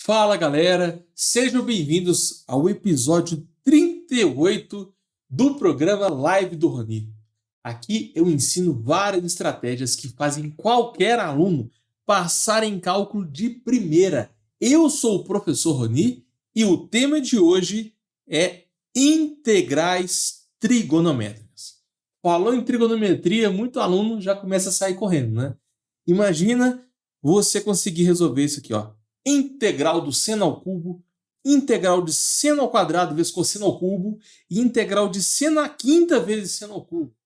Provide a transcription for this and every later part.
Fala galera, sejam bem-vindos ao episódio 38 do programa Live do Roni. Aqui eu ensino várias estratégias que fazem qualquer aluno passar em cálculo de primeira. Eu sou o professor Roni e o tema de hoje é integrais trigonométricas. Falou em trigonometria, muito aluno já começa a sair correndo, né? Imagina você conseguir resolver isso aqui, ó. Integral do seno ao cubo, integral de seno ao quadrado vezes cosseno ao cubo e integral de seno à quinta vezes seno ao cubo.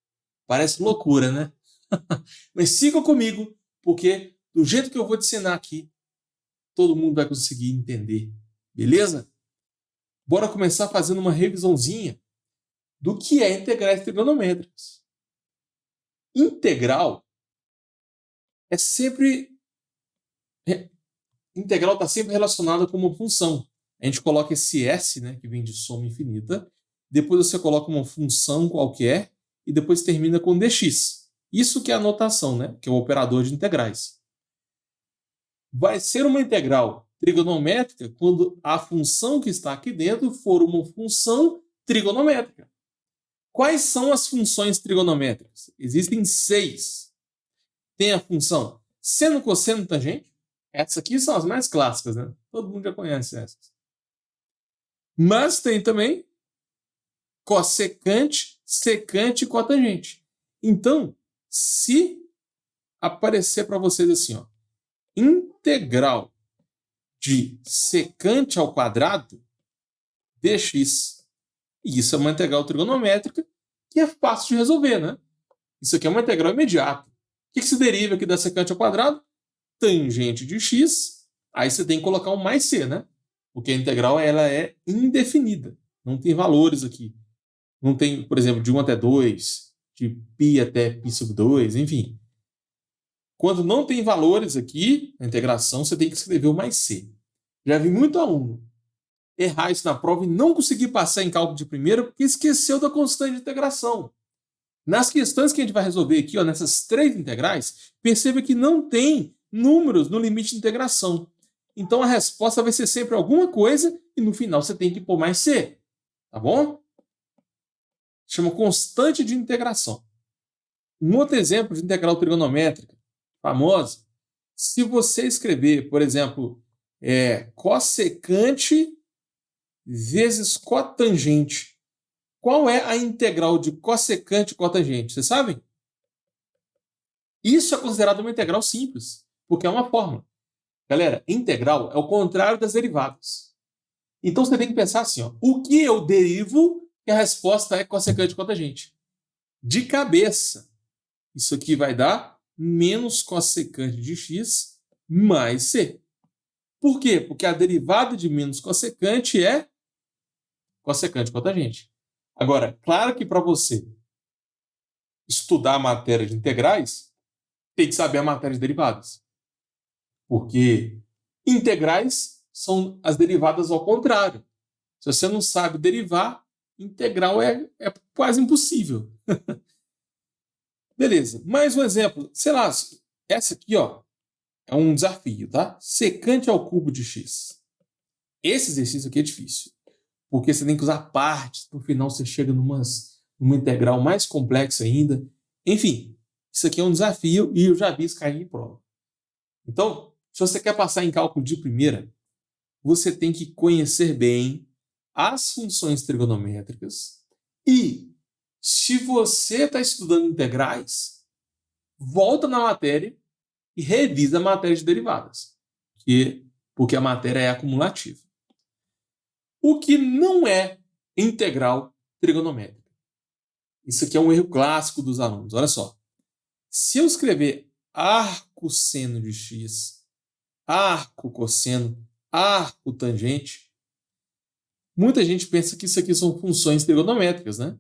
Parece loucura, né? Mas siga comigo, porque do jeito que eu vou te ensinar aqui, todo mundo vai conseguir entender, beleza? Bora começar fazendo uma revisãozinha do que é integrais trigonométricas. Integral é sempre... Integral está sempre relacionada com uma função. A gente coloca esse S, né, que vem de soma infinita, depois você coloca uma função qualquer e depois termina com dx. Isso que é a notação, né, que é o operador de integrais. Vai ser uma integral trigonométrica quando a função que está aqui dentro for uma função trigonométrica. Quais são as funções trigonométricas? Existem 6. Tem a função seno, cosseno, tangente. Essas aqui são as mais clássicas, né? Todo mundo já conhece essas. Mas tem também cossecante, secante e cotangente. Então, se aparecer para vocês assim, ó, integral de secante ao quadrado dx, e isso é uma integral trigonométrica que é fácil de resolver, né? Isso aqui é uma integral imediata. O que se deriva aqui da secante ao quadrado? Tangente de x, aí você tem que colocar um mais c, né? Porque a integral ela é indefinida, não tem valores aqui. Não tem, por exemplo, de 1 até 2, de π até π sub 2, enfim. Quando não tem valores aqui na integração, você tem que escrever o mais c. Já vi muito aluno errar isso na prova e não conseguir passar em cálculo de primeira porque esqueceu da constante de integração. Nas questões que a gente vai resolver aqui, ó, nessas 3 integrais, perceba que não tem números no limite de integração. Então a resposta vai ser sempre alguma coisa e no final você tem que pôr mais c. Tá bom? Chama constante de integração. Um outro exemplo de integral trigonométrica famosa, se você escrever, por exemplo, cossecante vezes cotangente. Qual é a integral de cossecante e cotangente? Vocês sabem? Isso é considerado uma integral simples, porque é uma fórmula. Galera, integral é o contrário das derivadas. Então você tem que pensar assim, ó, o que eu derivo que a resposta é cossecante e cotangente? De cabeça, isso aqui vai dar menos cossecante de x mais c. Por quê? Porque a derivada de menos cossecante é cossecante e cotangente. Agora, claro que para você estudar a matéria de integrais, tem que saber a matéria de derivadas. Porque integrais são as derivadas ao contrário. Se você não sabe derivar, integral é quase impossível. Beleza, mais um exemplo. Sei lá, essa aqui, ó, é um desafio, tá? Secante ao cubo de x. Esse exercício aqui é difícil, porque você tem que usar partes, no final você chega numa integral mais complexa ainda. Enfim, isso aqui é um desafio e eu já vi isso cair em prova. Então, se você quer passar em cálculo de primeira, você tem que conhecer bem as funções trigonométricas e, se você está estudando integrais, volta na matéria e revisa a matéria de derivadas, porque a matéria é acumulativa. O que não é integral trigonométrica? Isso aqui é um erro clássico dos alunos. Olha só. Se eu escrever arco seno de x, arco cosseno, arco tangente, muita gente pensa que isso aqui são funções trigonométricas, né?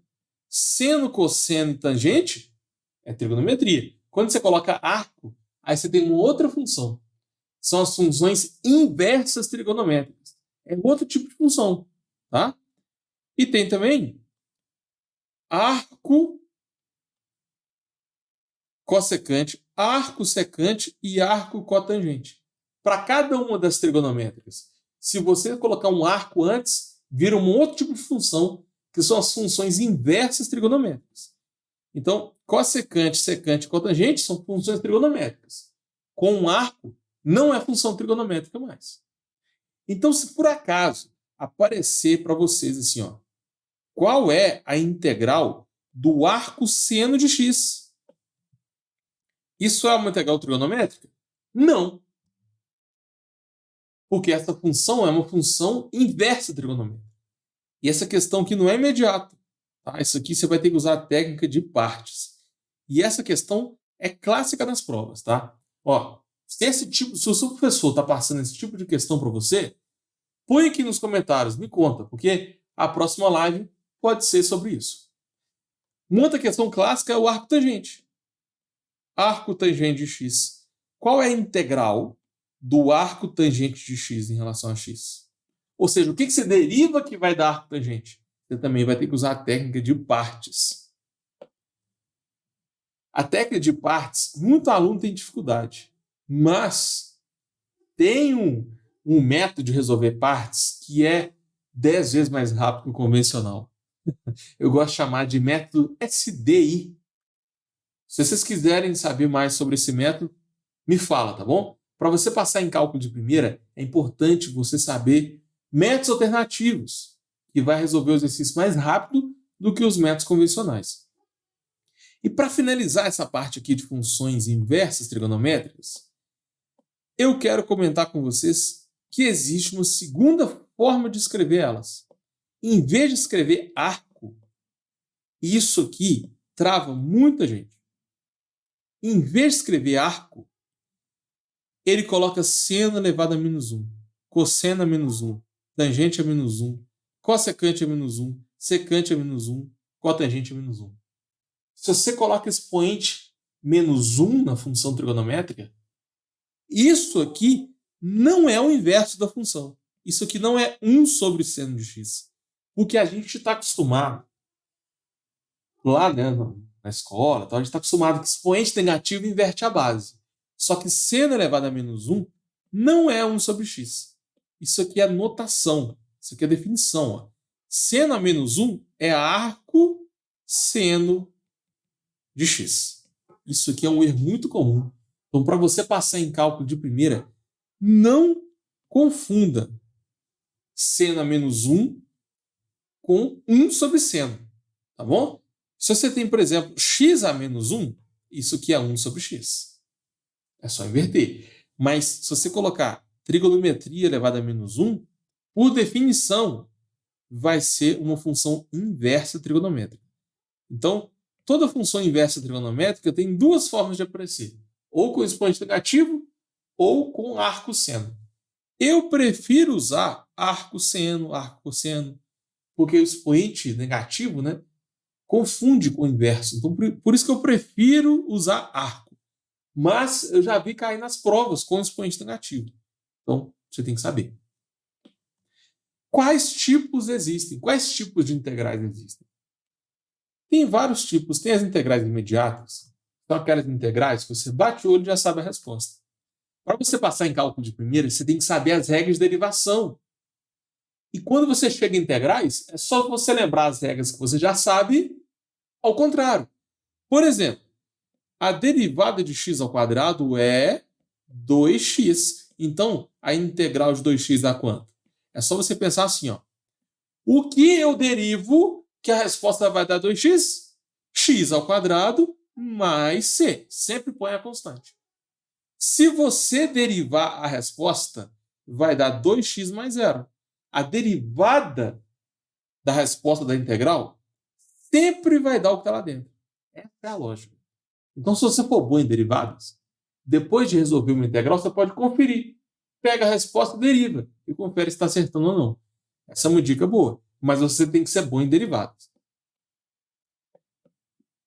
Seno, cosseno e tangente é trigonometria. Quando você coloca arco, aí você tem uma outra função. São as funções inversas trigonométricas. É outro tipo de função, tá? E tem também arco cossecante, arco secante e arco cotangente. Para cada uma das trigonométricas, Se você colocar um arco antes, vira um outro tipo de função, que são as funções inversas trigonométricas. Então, cossecante, secante e cotangente são funções trigonométricas. Com um arco, não é função trigonométrica mais. Então, se por acaso aparecer para vocês assim, ó, qual é a integral do arco seno de x? Isso é uma integral trigonométrica? Não. Porque essa função é uma função inversa trigonométrica. E essa questão aqui não é imediata. Tá? Isso aqui você vai ter que usar a técnica de partes. E essa questão é clássica nas provas. Tá? Ó, se o seu professor está passando esse tipo de questão para você, põe aqui nos comentários, me conta, porque a próxima live pode ser sobre isso. Uma outra questão clássica é o arco tangente. Arco tangente de x. Qual é a integral do arco tangente de x em relação a x? Ou seja, o que você deriva que vai dar arco tangente? Você também vai ter que usar a técnica de partes. A técnica de partes, muito aluno tem dificuldade, mas tem um método de resolver partes que é 10 vezes mais rápido que o convencional. Eu gosto de chamar de método SDI. Se vocês quiserem saber mais sobre esse método, me fala, tá bom? Para você passar em cálculo de primeira, é importante você saber métodos alternativos, que vai resolver o exercício mais rápido do que os métodos convencionais. E para finalizar essa parte aqui de funções inversas trigonométricas, eu quero comentar com vocês que existe uma segunda forma de escrever elas. Em vez de escrever arco, isso aqui trava muita gente. Em vez de escrever arco, ele coloca seno elevado a menos 1, cosseno a menos 1, tangente a menos 1, cossecante a menos 1, secante a menos 1, cotangente a menos 1. Se você coloca expoente menos 1 na função trigonométrica, isso aqui não é o inverso da função. Isso aqui não é 1 sobre seno de x. Porque a gente está acostumado, lá, né, na escola, a gente está acostumado que expoente negativo inverte a base. Só que seno elevado a menos 1 não é 1 sobre x. Isso aqui é notação. Isso aqui é definição. Ó. Seno a menos 1 é arco seno de x. Isso aqui é um erro muito comum. Então, para você passar em cálculo de primeira, não confunda seno a menos 1 com 1 sobre seno. Tá bom? Se você tem, por exemplo, x a menos 1, isso aqui é 1 sobre x. É só inverter. Mas se você colocar trigonometria elevada a menos 1, por definição, vai ser uma função inversa trigonométrica. Então, toda função inversa trigonométrica tem duas formas de aparecer. Ou com expoente negativo, ou com arco seno. Eu prefiro usar arco seno, arco cosseno, porque o expoente negativo, né, confunde com o inverso. Então, por isso que eu prefiro usar arco. Mas eu já vi cair nas provas com expoente negativo. Então, você tem que saber. Quais tipos existem? Quais tipos de integrais existem? Tem vários tipos. Tem as integrais imediatas. São aquelas integrais que você bate o olho e já sabe a resposta. Para você passar em cálculo de primeira, você tem que saber as regras de derivação. E quando você chega em integrais, é só você lembrar as regras que você já sabe, ao contrário. Por exemplo, a derivada de x ao quadrado é 2x. Então, a integral de 2x dá quanto? É só você pensar assim, ó. O que eu derivo que a resposta vai dar 2x? X ao quadrado mais c. Sempre põe a constante. Se você derivar a resposta, vai dar 2x mais 0. A derivada da resposta da integral sempre vai dar o que está lá dentro. Essa é a lógica. Então, se você for bom em derivadas, depois de resolver uma integral, você pode conferir. Pega a resposta e deriva. E confere se está acertando ou não. Essa é uma dica boa. Mas você tem que ser bom em derivadas.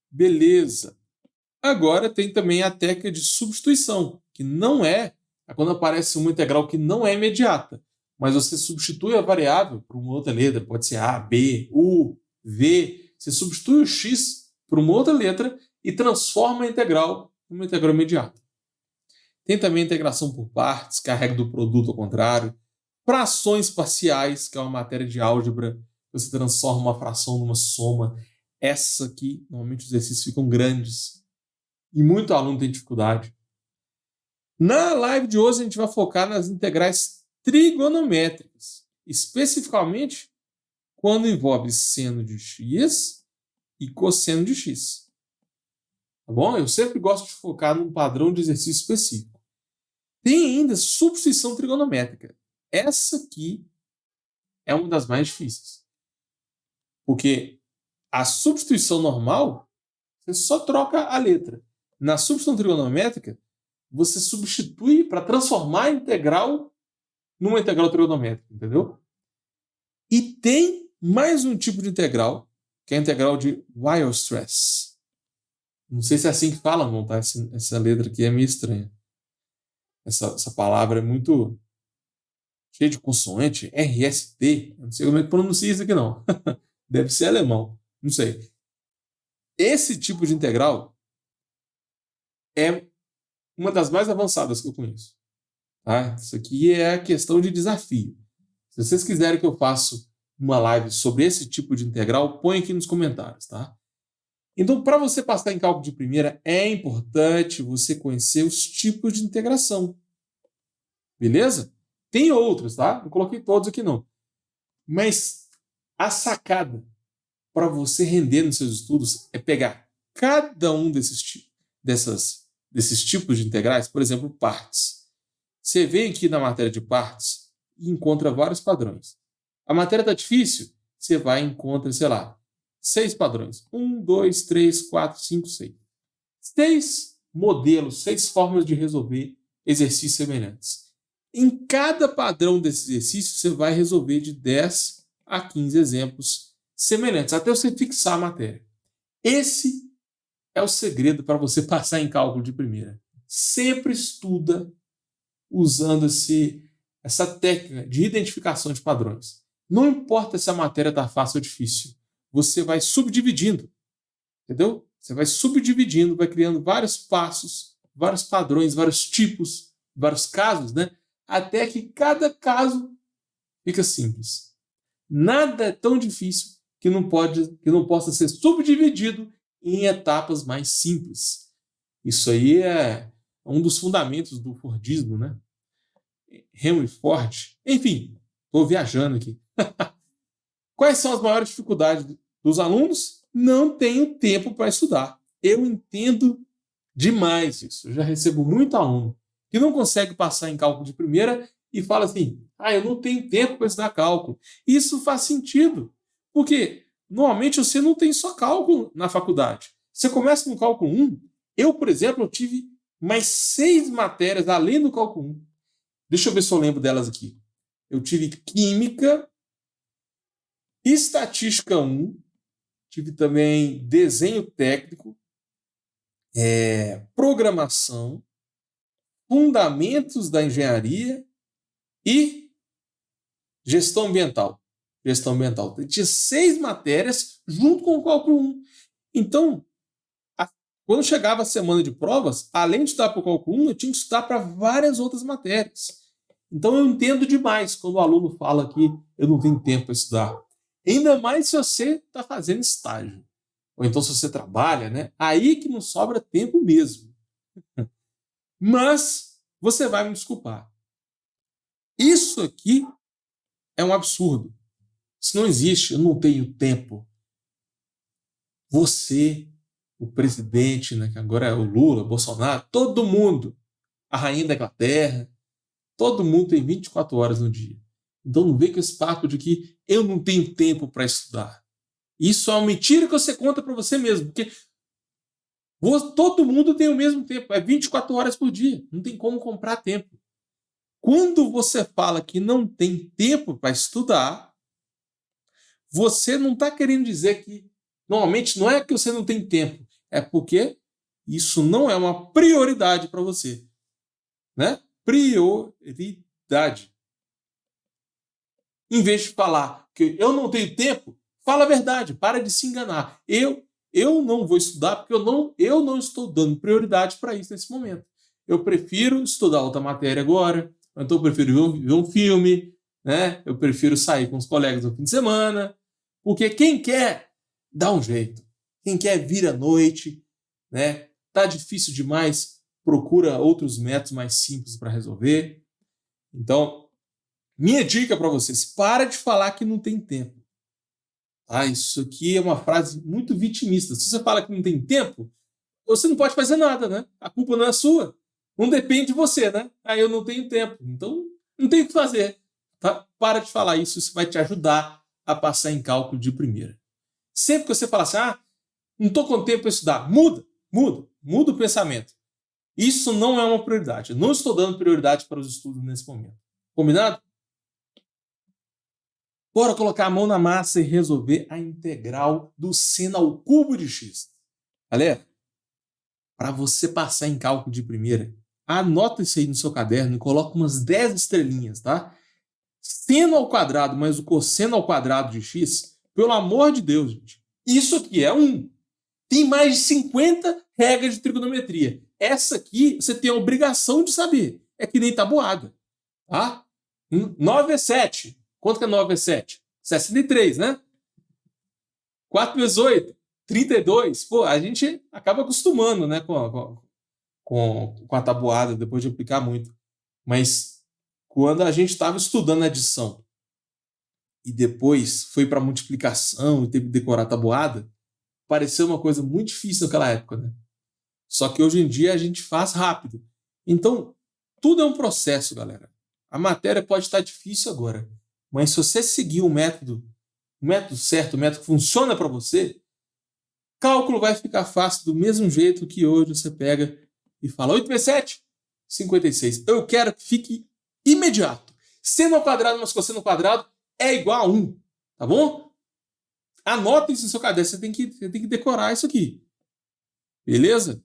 Beleza. Agora tem também a técnica de substituição, que não é quando aparece uma integral que não é imediata, mas você substitui a variável por uma outra letra, pode ser A, B, U, V. Você substitui o x por uma outra letra e transforma a integral em uma integral imediata. Tem também a integração por partes, que é a regra do produto ao contrário. Frações parciais, que é uma matéria de álgebra, você transforma uma fração numa soma. Essa aqui, normalmente os exercícios ficam grandes e muito aluno tem dificuldade. Na live de hoje a gente vai focar nas integrais trigonométricas, especificamente quando envolve seno de x e cosseno de x. Tá bom? Eu sempre gosto de focar num padrão de exercício específico. Tem ainda substituição trigonométrica. Essa aqui é uma das mais difíceis. Porque a substituição normal, você só troca a letra. Na substituição trigonométrica, você substitui para transformar a integral numa integral trigonométrica, entendeu? E tem mais um tipo de integral, que é a integral de Weierstrass. Não sei se é assim que fala, não, tá? Essa letra aqui é meio estranha. Essa palavra é muito cheia de consoante, RST. Eu não sei como é que pronuncia isso aqui, não. Deve ser alemão, não sei. Esse tipo de integral é uma das mais avançadas que eu conheço. Tá? Isso aqui é a questão de desafio. Se vocês quiserem que eu faça uma live sobre esse tipo de integral, põe aqui nos comentários, tá? Então, para você passar em cálculo de primeira, é importante você conhecer os tipos de integração. Beleza? Tem outros, tá? Não coloquei todos aqui, não. Mas a sacada para você render nos seus estudos é pegar cada um desses tipos de integrais, por exemplo, partes. Você vem aqui na matéria de partes e encontra vários padrões. A matéria está difícil, você vai e encontra, sei lá, 6 padrões. 1, 2, 3, 4, 5, 6. 6 modelos, 6 formas de resolver exercícios semelhantes. Em cada padrão desse exercício, você vai resolver de 10 a 15 exemplos semelhantes, até você fixar a matéria. Esse é o segredo para você passar em cálculo de primeira. Sempre estuda usando essa técnica de identificação de padrões. Não importa se a matéria está fácil ou difícil, você vai subdividindo, entendeu? Você vai subdividindo, vai criando vários passos, vários padrões, vários tipos, vários casos, né? Até que cada caso fica simples. Nada é tão difícil que não possa ser subdividido em etapas mais simples. Isso aí é um dos fundamentos do Fordismo, né? Henry Ford. Enfim, estou viajando aqui. Quais são as maiores dificuldades dos alunos? Não tenho tempo para estudar. Eu entendo demais isso. Eu já recebo muito aluno que não consegue passar em cálculo de primeira e fala assim, eu não tenho tempo para estudar cálculo. Isso faz sentido, porque normalmente você não tem só cálculo na faculdade. Você começa no cálculo 1. Eu, por exemplo, eu tive mais 6 matérias além do cálculo 1. Deixa eu ver se eu lembro delas aqui. Eu tive Química, Estatística 1, tive também Desenho Técnico, Programação, Fundamentos da Engenharia e Gestão Ambiental. Gestão Ambiental. Tinha 6 matérias junto com o cálculo 1. Então, quando chegava a semana de provas, além de estudar para o cálculo 1, eu tinha que estudar para várias outras matérias. Então eu entendo demais quando o aluno fala que eu não tenho tempo para estudar. Ainda mais se você está fazendo estágio. Ou então se você trabalha, né? Aí que não sobra tempo mesmo. Mas você vai me desculpar. Isso aqui é um absurdo. Isso não existe, eu não tenho tempo. Você, o presidente, né, que agora é o Lula, Bolsonaro, todo mundo, a rainha da Inglaterra, todo mundo tem 24 horas no dia. Então não vem com esse papo de que eu não tenho tempo para estudar. Isso é uma mentira que você conta para você mesmo, porque todo mundo tem o mesmo tempo, é 24 horas por dia, não tem como comprar tempo. Quando você fala que não tem tempo para estudar, você não está querendo dizer que, normalmente não é que você não tem tempo, é porque isso não é uma prioridade para você, né? Prioridade. Em vez de falar que eu não tenho tempo, fala a verdade, para de se enganar. Eu não vou estudar porque eu não estou dando prioridade para isso nesse momento. Eu prefiro estudar outra matéria agora, então eu prefiro ver um filme, né? Eu prefiro sair com os colegas no fim de semana, porque quem quer dá um jeito. Quem quer vir à noite, né? Tá difícil demais, procura outros métodos mais simples para resolver. Então, minha dica para vocês, para de falar que não tem tempo. Ah, isso aqui é uma frase muito vitimista. Se você fala que não tem tempo, você não pode fazer nada, né? A culpa não é sua. Não depende de você, né? Aí eu não tenho tempo. Então, não tem o que fazer. Tá? Para de falar isso. Isso vai te ajudar a passar em cálculo de primeira. Sempre que você fala assim, não estou com tempo para estudar, muda o pensamento. Isso não é uma prioridade. Eu não estou dando prioridade para os estudos nesse momento. Combinado? Bora colocar a mão na massa e resolver a integral do seno ao cubo de x. Galera, para você passar em cálculo de primeira, anota isso aí no seu caderno e coloca umas 10 estrelinhas, tá? Seno ao quadrado mais o cosseno ao quadrado de x, pelo amor de Deus, gente. Isso aqui é 1. Tem mais de 50 regras de trigonometria. Essa aqui você tem a obrigação de saber. É que nem tabuada. Tá? 9 vezes 7. Quanto que é 9 vezes 7? 63, né? 4 vezes 8, 32. Pô, a gente acaba acostumando, né, com a tabuada, depois de aplicar muito. Mas quando a gente estava estudando adição e depois foi para multiplicação e teve que decorar a tabuada, pareceu uma coisa muito difícil naquela época, né? Só que hoje em dia a gente faz rápido. Então, tudo é um processo, galera. A matéria pode estar difícil agora, mas se você seguir o método certo, o método que funciona para você, cálculo vai ficar fácil do mesmo jeito que hoje você pega e fala 8 vezes 7, 56. Eu quero que fique imediato. Seno ao quadrado mais cosseno ao quadrado é igual a 1, tá bom? Anota isso no seu caderno, você tem que decorar isso aqui. Beleza?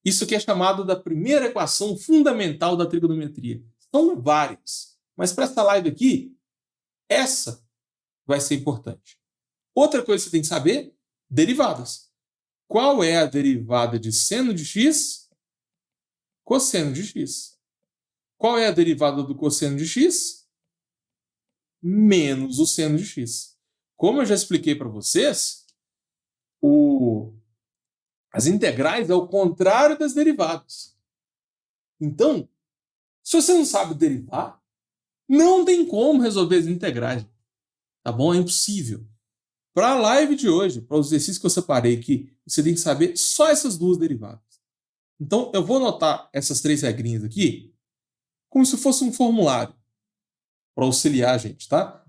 Isso aqui é chamado da primeira equação fundamental da trigonometria. São várias, mas para essa live aqui, essa vai ser importante. Outra coisa que você tem que saber, derivadas. Qual é a derivada de seno de x? Cosseno de x. Qual é a derivada do cosseno de x? Menos o seno de x. Como eu já expliquei para vocês, as integrais é o contrário das derivadas. Então, se você não sabe derivar, não tem como resolver as integrais. Tá bom? É impossível. Para a live de hoje, para os exercícios que eu separei aqui, você tem que saber só essas duas derivadas. Então, eu vou anotar essas 3 regrinhas aqui como se fosse um formulário para auxiliar a gente, tá?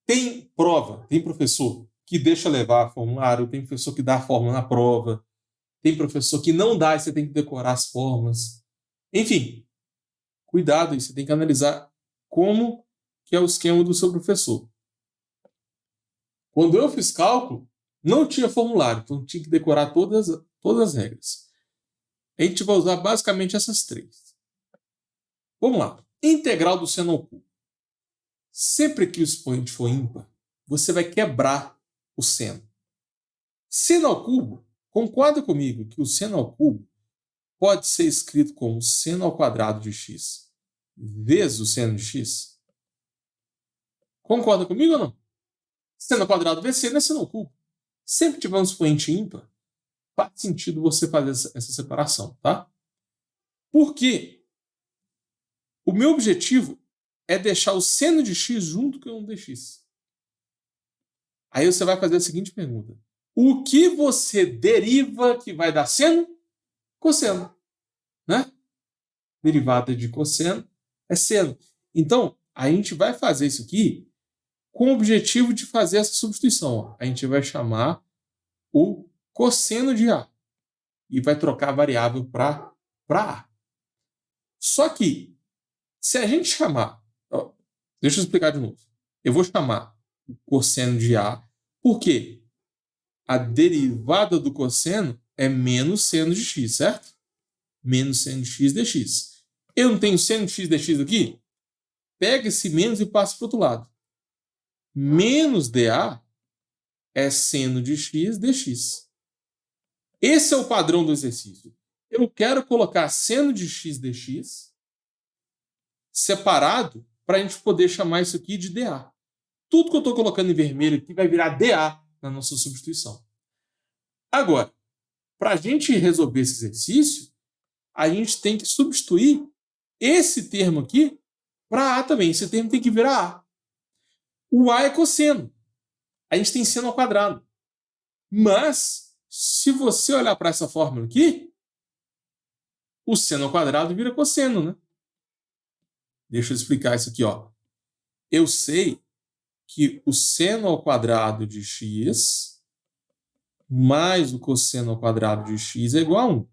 Tem prova, tem professor que deixa levar formulário, tem professor que dá a fórmula na prova, tem professor que não dá e você tem que decorar as formas. Enfim, cuidado aí, você tem que analisar como que é o esquema do seu professor. Quando eu fiz cálculo, não tinha formulário, então tinha que decorar todas as regras. A gente vai usar basicamente essas 3. Vamos lá. Integral do seno ao cubo. Sempre que o expoente for ímpar, você vai quebrar o seno. Seno ao cubo, concorda comigo que o seno ao cubo pode ser escrito como seno ao quadrado de x vezes o seno de x? Concorda comigo ou não? Seno ao quadrado vezes seno é seno ao cubo. Sempre que tiver um expoente ímpar, faz sentido você fazer essa separação, tá? Porque o meu objetivo é deixar o seno de x junto com o dx. Aí você vai fazer a seguinte pergunta. O que você deriva que vai dar seno? Cosseno. Né? Derivada de cosseno é seno. Então, a gente vai fazer isso aqui com o objetivo de fazer essa substituição. Ó. A gente vai chamar o cosseno de A. E vai trocar a variável para A. Só que, se a gente chamar... Ó, deixa eu explicar de novo. Eu vou chamar o cosseno de A, porque a derivada do cosseno é menos seno de x, certo? Menos seno de x dx. Eu não tenho seno de x dx aqui? Pega esse menos e passa para o outro lado. Menos dA é seno de x dx. Esse é o padrão do exercício. Eu quero colocar seno de x dx separado para a gente poder chamar isso aqui de dA. Tudo que eu estou colocando em vermelho aqui vai virar dA na nossa substituição. Agora, para a gente resolver esse exercício, a gente tem que substituir esse termo aqui para A também. Esse termo tem que virar A. O A é cosseno. A gente tem seno ao quadrado. Mas, se você olhar para essa fórmula aqui, o seno ao quadrado vira cosseno, né? Deixa eu explicar isso aqui, ó. Eu sei que o seno ao quadrado de x mais o cosseno ao quadrado de x é igual a 1.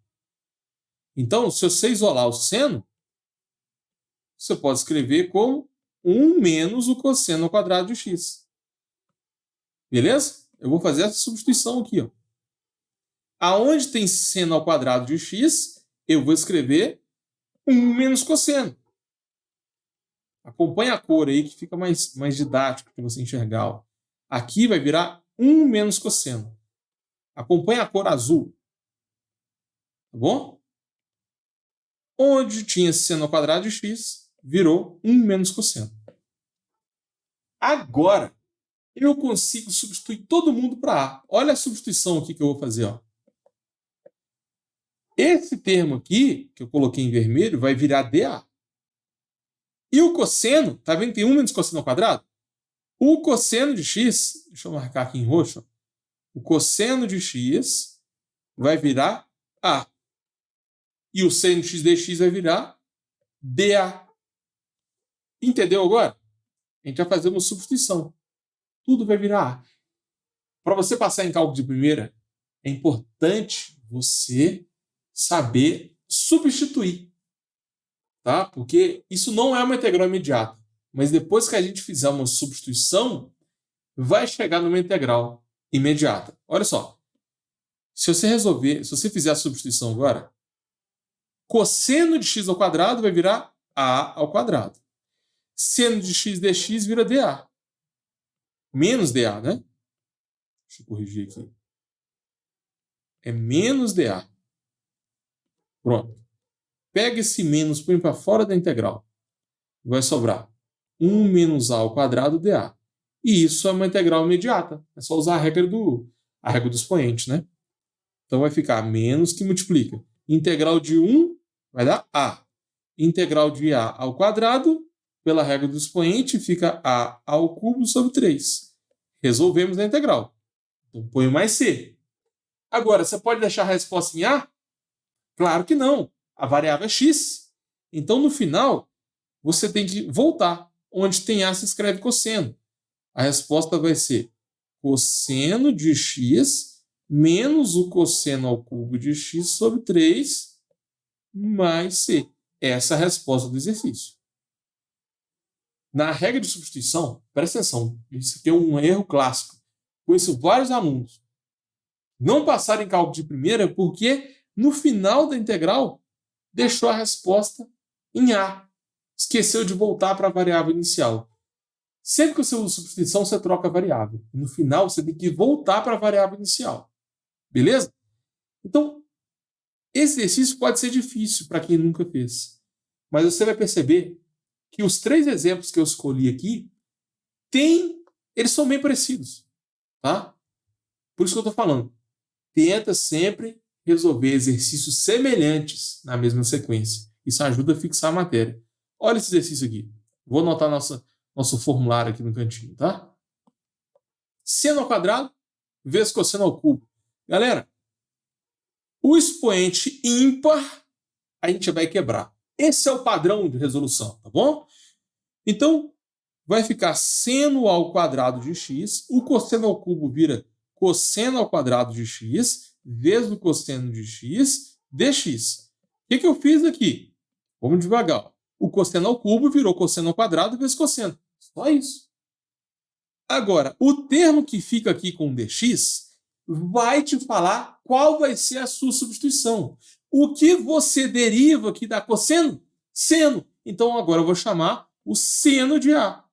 Então, se você isolar o seno, você pode escrever como 1 menos o cosseno ao quadrado de x. Beleza? Eu vou fazer essa substituição aqui, ó. Aonde tem seno ao quadrado de x, eu vou escrever 1 menos cosseno. Acompanha a cor aí que fica mais didático para você enxergar. Ó. Aqui vai virar 1 menos cosseno. Acompanha a cor azul. Tá bom? Onde tinha seno ao quadrado de x, virou 1 menos cosseno. Agora, eu consigo substituir todo mundo para A. Olha a substituição aqui que eu vou fazer. Ó. Esse termo aqui, que eu coloquei em vermelho, vai virar dA. E o cosseno, tá vendo que tem 1 menos cosseno ao quadrado? O cosseno de x, deixa eu marcar aqui em roxo, ó. O cosseno de x vai virar A. E o seno de x dx vai virar dA. Entendeu agora? A gente vai fazer uma substituição. Tudo vai virar A. Para você passar em cálculo de primeira, é importante você saber substituir. Tá? Porque isso não é uma integral imediata. Mas depois que a gente fizer uma substituição, vai chegar numa integral imediata. Olha só. Se você fizer a substituição agora, cosseno de x ao quadrado vai virar A ao quadrado. Seno de x dx vira dA. Menos dA, né? Deixa eu corrigir aqui. É menos dA. Pronto. Pega esse menos, põe para fora da integral. Vai sobrar 1 menos A ao quadrado dA. E isso é uma integral imediata. É só usar a regra do expoente, né? Então vai ficar menos que multiplica. Integral de 1 vai dar A. Integral de A ao quadrado, pela regra do expoente, fica A ao cubo sobre 3. Resolvemos a integral. Então põe mais C. Agora, você pode deixar a resposta em A? Claro que não. A variável é x. Então, no final, você tem que voltar. Onde tem A, se escreve cosseno. A resposta vai ser cosseno de x menos o cosseno ao cubo de x sobre 3 mais C. Essa é a resposta do exercício. Na regra de substituição, presta atenção, isso aqui é um erro clássico. Conheço vários alunos. Não passaram em cálculo de primeira porque, no final da integral, deixou a resposta em A. Esqueceu de voltar para a variável inicial. Sempre que você usa substituição, você troca a variável. No final, você tem que voltar para a variável inicial. Beleza? Então, esse exercício pode ser difícil para quem nunca fez. Mas você vai perceber que os 3 exemplos que eu escolhi aqui, eles são bem parecidos. Tá? Por isso que eu estou falando. Tenta sempre resolver exercícios semelhantes na mesma sequência. Isso ajuda a fixar a matéria. Olha esse exercício aqui. Vou anotar nosso formulário aqui no cantinho, tá? Seno ao quadrado vezes cosseno ao cubo. Galera, o expoente ímpar a gente vai quebrar. Esse é o padrão de resolução, tá bom? Então, vai ficar seno ao quadrado de x. O cosseno ao cubo vira cosseno ao quadrado de x vezes o cosseno de x dx. O que eu fiz aqui? Vamos devagar. O cosseno ao cubo virou cosseno ao quadrado vezes cosseno. Só isso. Agora, o termo que fica aqui com dx vai te falar qual vai ser a sua substituição. O que você deriva aqui da cosseno? Seno. Então, agora eu vou chamar o seno de A.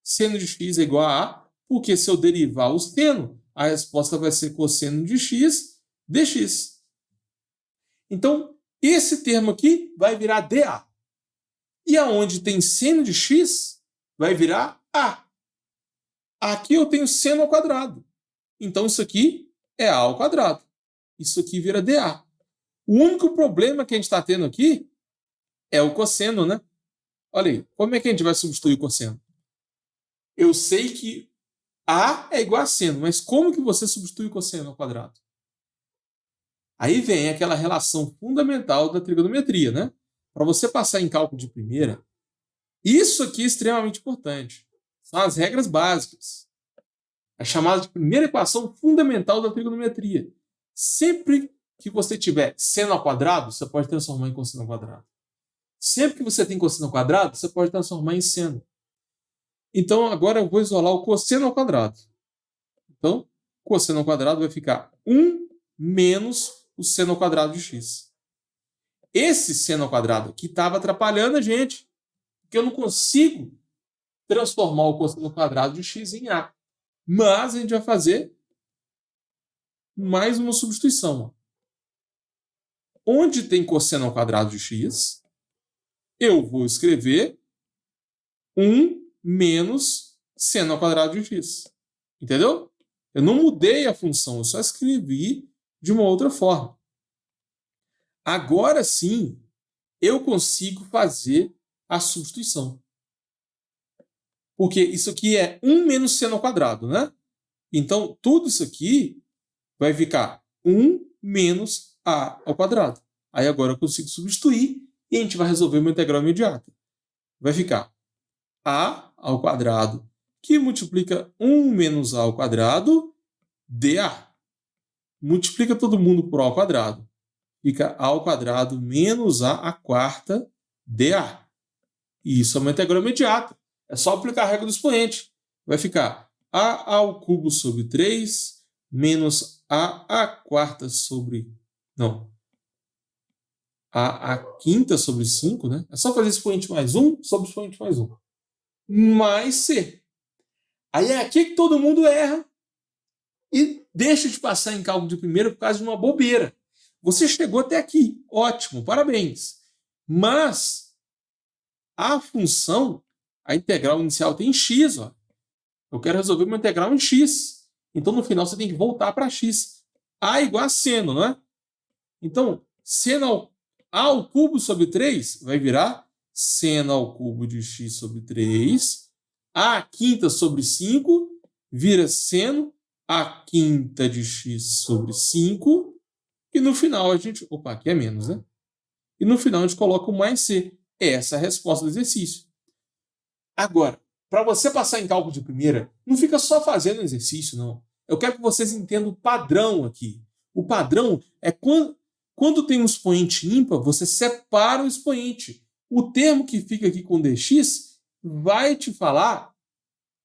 Seno de x é igual a A, porque se eu derivar o seno, a resposta vai ser cosseno de x dx. Então, esse termo aqui vai virar dA. E aonde tem seno de x, vai virar a. Aqui eu tenho seno ao quadrado. Então isso aqui é a ao quadrado. Isso aqui vira dA. O único problema que a gente está tendo aqui é o cosseno, né? Olha aí, como é que a gente vai substituir o cosseno? Eu sei que A é igual a seno, mas como que você substitui o cosseno ao quadrado? Aí vem aquela relação fundamental da trigonometria, né? Para você passar em cálculo de primeira, isso aqui é extremamente importante. São as regras básicas. É chamada de primeira equação fundamental da trigonometria. Sempre que você tiver seno ao quadrado, você pode transformar em cosseno ao quadrado. Sempre que você tem cosseno ao quadrado, você pode transformar em seno. Então, agora eu vou isolar o cosseno ao quadrado. Então, cosseno ao quadrado vai ficar 1 menos o seno ao quadrado de x. Esse seno ao quadrado aqui estava atrapalhando a gente, porque eu não consigo transformar o cosseno ao quadrado de x em a. Mas a gente vai fazer mais uma substituição. Onde tem cosseno ao quadrado de x, eu vou escrever 1 menos seno ao quadrado de x. Entendeu? Eu não mudei a função, eu só escrevi de uma outra forma. Agora sim, eu consigo fazer a substituição. Porque isso aqui é 1 menos seno ao quadrado, né? Então, tudo isso aqui vai ficar 1 menos a ao quadrado. Aí agora eu consigo substituir e a gente vai resolver uma integral imediata. Vai ficar a ao quadrado, que multiplica 1 menos a ao quadrado, dA. Multiplica todo mundo por a ao quadrado. Fica a ao quadrado menos a à quarta, dA. E isso é uma integral imediata. É só aplicar a regra do expoente. Vai ficar a ao cubo sobre 3 menos a à quarta sobre... Não. A à quinta sobre 5, né? É só fazer expoente mais 1 sobre expoente mais 1. Mais C. Aí é aqui que todo mundo erra e deixa de passar em cálculo de primeira por causa de uma bobeira. Você chegou até aqui. Ótimo, parabéns. Mas a função, a integral inicial tem x. Ó. Eu quero resolver uma integral em x. Então, no final, você tem que voltar para x. A igual a seno, não é? Então, seno ao cubo sobre 3 vai virar seno ao cubo de x sobre 3. A quinta sobre 5 vira seno a quinta de x sobre 5. E no final a gente... Opa, aqui é menos, né? E no final a gente coloca o mais c. Essa é a resposta do exercício. Agora, para você passar em cálculo de primeira, não fica só fazendo exercício, não. Eu quero que vocês entendam o padrão aqui. O padrão é quando tem um expoente ímpar, você separa o expoente. O termo que fica aqui com dx vai te falar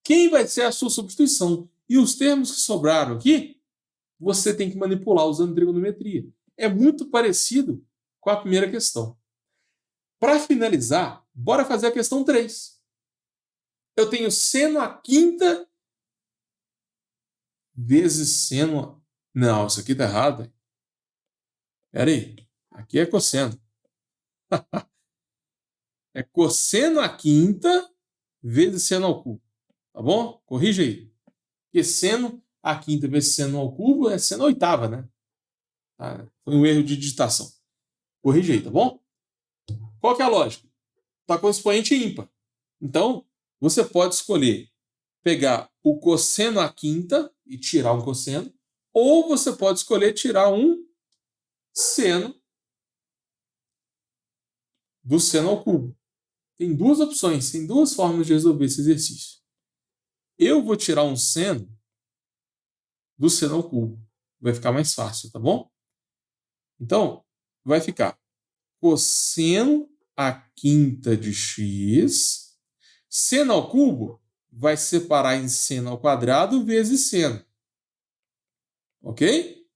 quem vai ser a sua substituição. E os termos que sobraram aqui, você tem que manipular usando trigonometria. É muito parecido com a primeira questão. Para finalizar, bora fazer a questão 3. Eu tenho seno à quinta vezes seno... Não, isso aqui está errado. Espera aí. Aqui é cosseno. É cosseno à quinta vezes seno ao cubo. Tá bom? Corrige aí. Porque seno à quinta vezes seno ao cubo é seno à oitava, né? Foi um erro de digitação. Corrige aí, tá bom? Qual que é a lógica? Está com expoente ímpar. Então, você pode escolher pegar o cosseno à quinta e tirar um cosseno, ou você pode escolher tirar um seno do seno ao cubo. Tem duas opções, tem duas formas de resolver esse exercício. Eu vou tirar um seno do seno ao cubo. Vai ficar mais fácil, tá bom? Então, vai ficar cosseno à quinta de x. Seno ao cubo vai separar em seno ao quadrado vezes seno. Ok?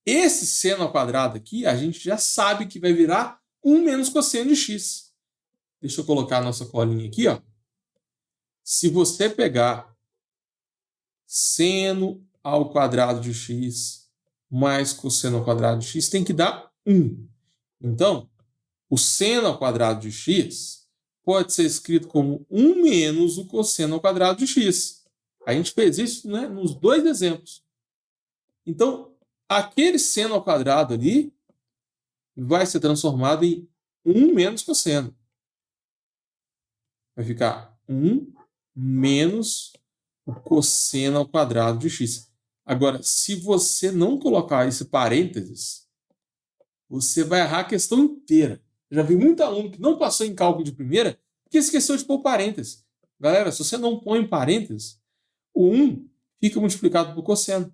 Esse seno ao quadrado aqui, a gente já sabe que vai virar 1 menos cosseno de x. Deixa eu colocar a nossa colinha aqui, ó. Se você pegar seno ao quadrado de x mais cosseno ao quadrado de x, tem que dar 1. Então, O seno ao quadrado de x pode ser escrito como 1 menos o cosseno ao quadrado de x. A gente fez isso, né, nos dois exemplos. Então, aquele seno ao quadrado ali vai ser transformado em 1 menos cosseno. Vai ficar 1 menos o cosseno ao quadrado de x. Agora, se você não colocar esse parênteses, você vai errar a questão inteira. Eu já vi muito aluno que não passou em cálculo de primeira porque esqueceu de pôr parênteses. Galera, se você não põe parênteses, o 1 fica multiplicado por cosseno.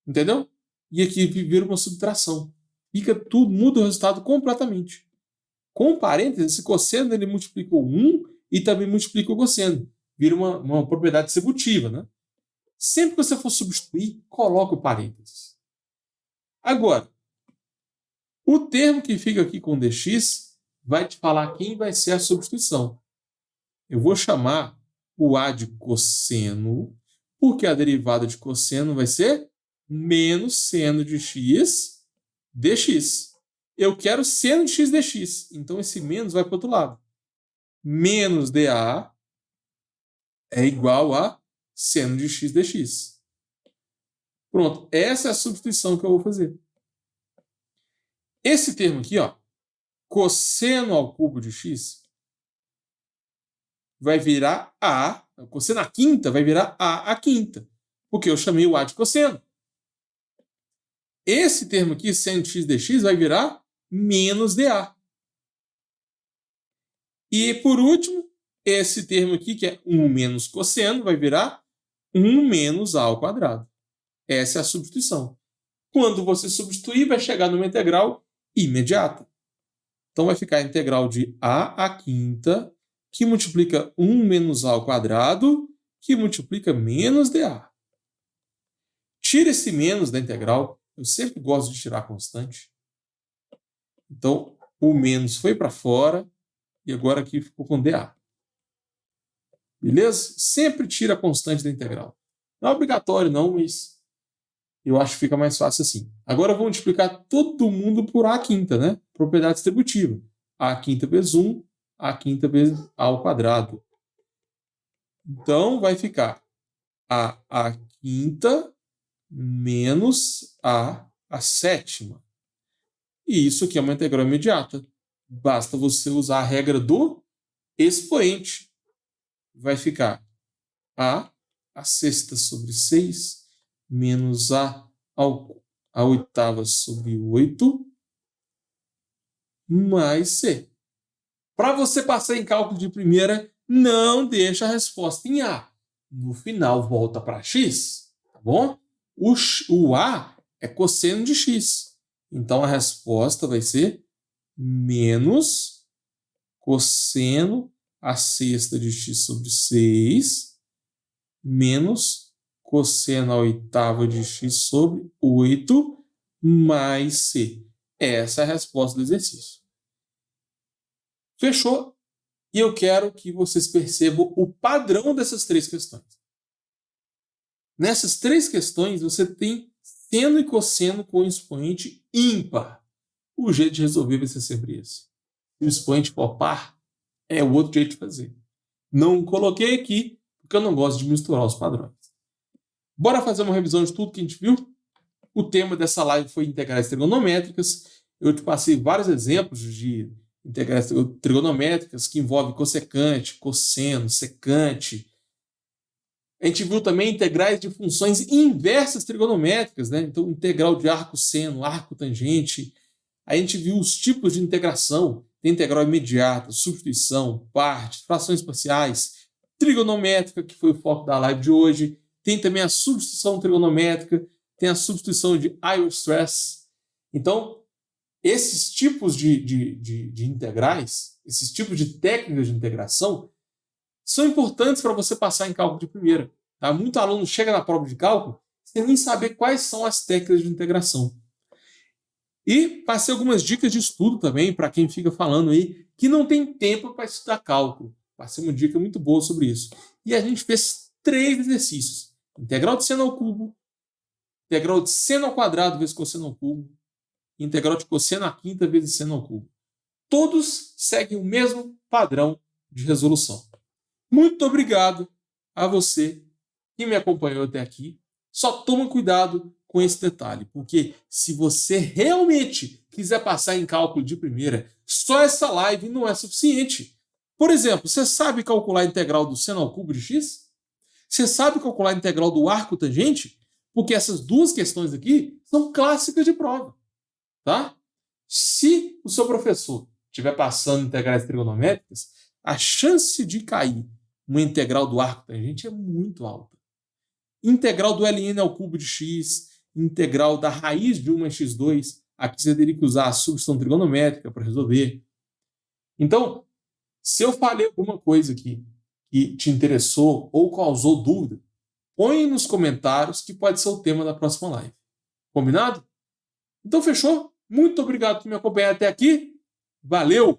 Entendeu? E aqui vira uma subtração. Fica tudo, muda o resultado completamente. Com parênteses, esse cosseno ele multiplica o 1 e também multiplica o cosseno. Vira uma propriedade distributiva, né? Sempre que você for substituir, coloque o parênteses. Agora, o termo que fica aqui com dx vai te falar quem vai ser a substituição. Eu vou chamar o a de cosseno, porque a derivada de cosseno vai ser menos seno de x dx. Eu quero seno de x dx, então esse menos vai para o outro lado. Menos dA é igual a seno de x dx. Pronto, essa é a substituição que eu vou fazer. Esse termo aqui, ó, cosseno ao cubo de x, vai virar a, cosseno à quinta vai virar a quinta, porque eu chamei o a de cosseno. Esse termo aqui, seno de x dx, vai virar menos dA. E, por último, esse termo aqui, que é 1 menos cosseno, vai virar 1 menos a ao quadrado. Essa é a substituição. Quando você substituir, vai chegar numa integral imediata. Então, vai ficar a integral de a à quinta, que multiplica 1 menos a ao quadrado, que multiplica menos dA. Tira esse menos da integral. Eu sempre gosto de tirar a constante. Então, o menos foi para fora e agora aqui ficou com dA. Beleza? Sempre tira a constante da integral. Não é obrigatório não, mas eu acho que fica mais fácil assim. Agora eu vou multiplicar todo mundo por a quinta, né? Propriedade distributiva. A quinta vezes 1, a quinta vezes a ao quadrado. Então, vai ficar a quinta menos a sétima. E isso aqui é uma integral imediata. Basta você usar a regra do expoente. Vai ficar a sexta sobre 6 menos a oitava sobre 8 mais c. Para você passar em cálculo de primeira, não deixa a resposta em a. No final, volta para x, tá bom? O a é cosseno de x. Então, a resposta vai ser menos cosseno a sexta de x sobre 6 menos cosseno a oitava de x sobre 8 mais c. Essa é a resposta do exercício. Fechou? E eu quero que vocês percebam o padrão dessas três questões. Nessas três questões, você tem seno e cosseno com expoente ímpar. O jeito de resolver vai ser sempre esse. Se o expoente for par, é o outro jeito de fazer. Não coloquei aqui, porque eu não gosto de misturar os padrões. Bora fazer uma revisão de tudo que a gente viu? O tema dessa live foi integrais trigonométricas. Eu te passei vários exemplos de integrais trigonométricas que envolvem cossecante, cosseno, secante. A gente viu também integrais de funções inversas trigonométricas, né? Então, integral de arco-seno, arco-tangente. A gente viu os tipos de integração. Tem integral imediata, substituição, partes, frações parciais, trigonométrica, que foi o foco da live de hoje. Tem também a substituição trigonométrica, tem a substituição de Weierstrass. Então, esses tipos de integrais, esses tipos de técnicas de integração, são importantes para você passar em cálculo de primeira. Tá? Muito aluno chega na prova de cálculo sem nem saber quais são as técnicas de integração. E passei algumas dicas de estudo também para quem fica falando aí que não tem tempo para estudar cálculo. Passei uma dica muito boa sobre isso. E a gente fez 3 exercícios. Integral de seno ao cubo, integral de seno ao quadrado vezes cosseno ao cubo, integral de cosseno à quinta vezes seno ao cubo. todos seguem o mesmo padrão de resolução. Muito obrigado a você que me acompanhou até aqui. Só toma cuidado com esse detalhe, porque se você realmente quiser passar em cálculo de primeira, só essa live não é suficiente. Por exemplo, você sabe calcular a integral do seno ao cubo de x? Você sabe calcular a integral do arco tangente? Porque essas duas questões aqui são clássicas de prova, tá? Se o seu professor estiver passando integrais trigonométricas, a chance de cair uma integral do arco tangente é muito alta. Integral do ln ao cubo de x, integral da raiz de 1 em x2, aqui você teria que usar a substituição trigonométrica para resolver. Então, se eu falei alguma coisa aqui que te interessou ou causou dúvida, põe nos comentários que pode ser o tema da próxima live. Combinado? Então fechou? Muito obrigado por me acompanhar até aqui. Valeu!